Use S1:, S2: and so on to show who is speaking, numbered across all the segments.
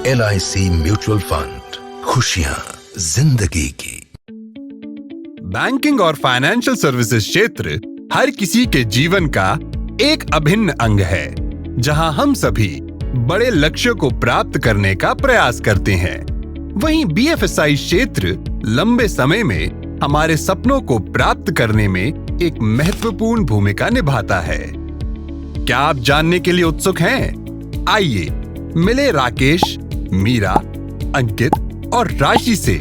S1: LIC mutual fund, खुशियां जिंदगी की।
S2: बैंकिंग और फाइनेंशियल सर्विसेज क्षेत्र हर किसी के जीवन का एक अभिन्न अंग है, जहां हम सभी बड़े लक्ष्यों को प्राप्त करने का प्रयास करते हैं। वहीं BFSI क्षेत्र लंबे समय में हमारे सपनों को प्राप्त करने में एक महत्वपूर्ण भूमिका निभाता है। क्या आप जानने के लिए उत्सुक हैं? आइए मिले राकेश, मीरा, अंकित और राशि से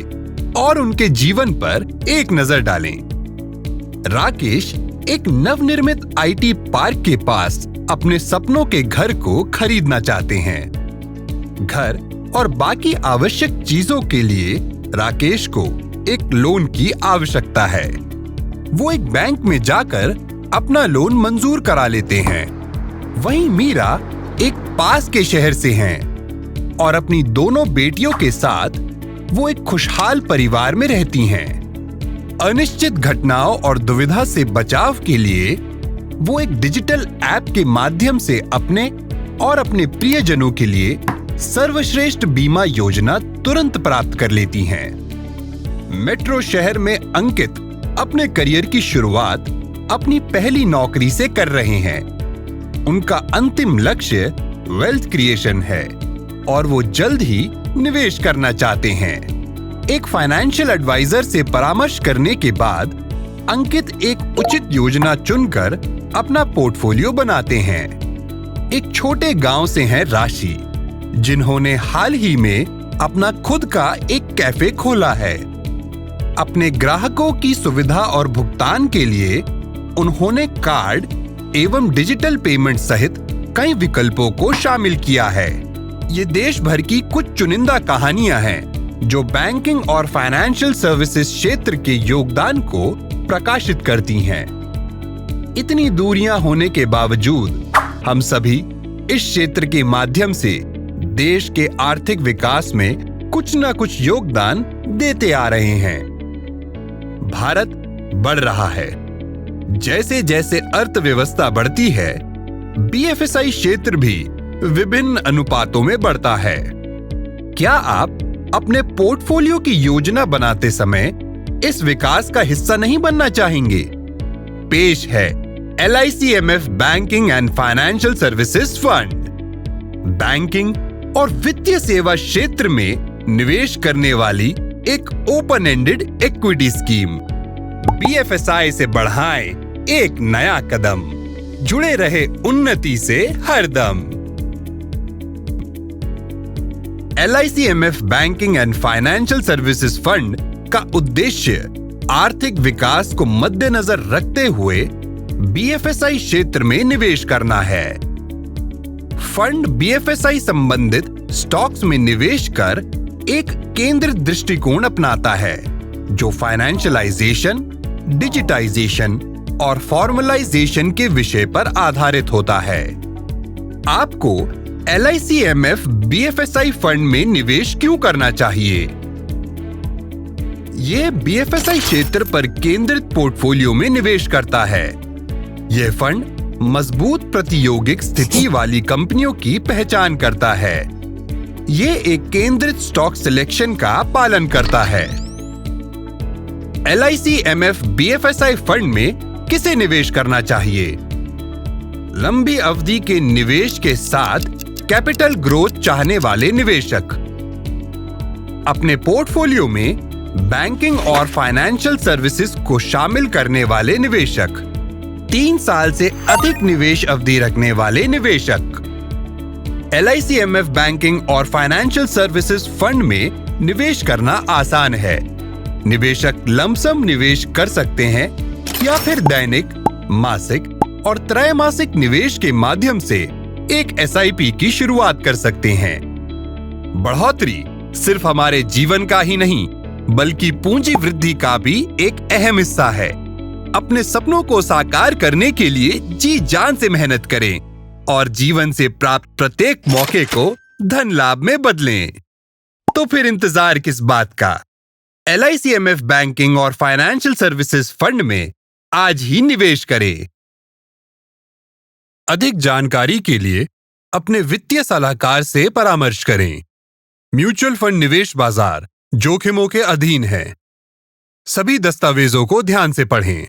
S2: और उनके जीवन पर एक नजर डालें। राकेश एक नवनिर्मित IT पार्क के पास अपने सपनों के घर को खरीदना चाहते हैं। घर और बाकी आवश्यक चीजों के लिए राकेश को एक लोन की आवश्यकता है। वो एक बैंक में जाकर अपना लोन मंजूर करा लेते हैं। वहीं मीरा एक पास के शहर से हैं और अपनी दोनों बेटियों के साथ वो एक खुशहाल परिवार में रहती हैं। अनिश्चित घटनाओं और दुविधा से बचाव के लिए वो एक डिजिटल ऐप के माध्यम से अपने और अपने प्रियजनों के लिए सर्वश्रेष्ठ बीमा योजना तुरंत प्राप्त कर लेती हैं। मेट्रो शहर में अंकित अपने करियर की शुरुआत अपनी पहली नौकरी से कर रहे हैं। उनका अंतिम लक्ष्य वेल्थ क्रिएशन है और वो जल्द ही निवेश करना चाहते हैं। एक फाइनेंशियल एडवाइजर से परामर्श करने के बाद अंकित एक उचित योजना चुनकर अपना पोर्टफोलियो बनाते हैं। एक छोटे गांव से हैं राशि, जिन्होंने हाल ही में अपना खुद का एक कैफे खोला है। अपने ग्राहकों की सुविधा और भुगतान के लिए उन्होंने कार्ड एवं डिजिटल पेमेंट सहित कई विकल्पों को शामिल किया है। ये देश भर की कुछ चुनिंदा कहानियां हैं जो बैंकिंग और फाइनेंशियल सर्विसेज क्षेत्र के योगदान को प्रकाशित करती हैं। इतनी दूरियां होने के बावजूद हम सभी इस क्षेत्र के माध्यम से देश के आर्थिक विकास में कुछ न कुछ योगदान देते आ रहे हैं। भारत बढ़ रहा है। जैसे जैसे अर्थव्यवस्था बढ़ती है, BFSI क्षेत्र भी विभिन्न अनुपातों में बढ़ता है। क्या आप अपने पोर्टफोलियो की योजना बनाते समय इस विकास का हिस्सा नहीं बनना चाहेंगे? पेश है LICMF banking and financial services fund. Banking और वित्तीय सेवा क्षेत्र में निवेश करने वाली एक open ended equity scheme. BFSI से बढ़ाएं एक नया कदम, जुड़े रहे उन्नति से हरदम। LICMF banking and financial services fund का उद्देश्य आर्थिक विकास को मद्देनजर रखते हुए BFSI क्षेत्र में निवेश करना है। फंड BFSI संबंधित स्टॉक्स में निवेश कर एक केंद्रित दृष्टिकोण अपनाता है, जो फाइनेंशियलाइजेशन, डिजिटाइजेशन और फॉर्मलाइजेशन के विषय पर आधारित होता है। आपको LICMF BFSI फंड में निवेश क्यों करना चाहिए? यह BFSI क्षेत्र पर केंद्रित पोर्टफोलियो में निवेश करता है। यह फंड मजबूत प्रतियोगिक स्थिति वाली कंपनियों की पहचान करता है। यह एक केंद्रित स्टॉक सिलेक्शन का पालन करता है। LICMF BFSI फंड में किसे निवेश करना चाहिए? लंबी अवधि के निवेश के साथ कैपिटल ग्रोथ चाहने वाले निवेशक, अपने पोर्टफोलियो में बैंकिंग और फाइनेंशियल सर्विसेज को शामिल करने वाले निवेशक, 3 साल से अधिक निवेश अवधि रखने वाले निवेशक। LICMF बैंकिंग और फाइनेंशियल सर्विसेज फंड में निवेश करना आसान है। निवेशक लमसम निवेश कर सकते हैं या फिर दैनिक, मासिक और त्रैमासिक निवेश के माध्यम से एक SIP की शुरुआत कर सकते हैं। बढ़ोतरी सिर्फ हमारे जीवन का ही नहीं, बल्कि पूंजी वृद्धि का भी एक अहम हिस्सा है। अपने सपनों को साकार करने के लिए जी जान से मेहनत करें और जीवन से प्राप्त प्रत्येक मौके को धन लाभ में बदलें। तो फिर इंतजार किस बात का? LICMF बैंकिंग और फाइनेंशियल सर्विसेज फंड में आज ही निवेश करें। अधिक जानकारी के लिए अपने वित्तीय सलाहकार से परामर्श करें। म्यूचुअल फंड निवेश बाजार जोखिमों के अधीन है। सभी दस्तावेजों को ध्यान से पढ़ें।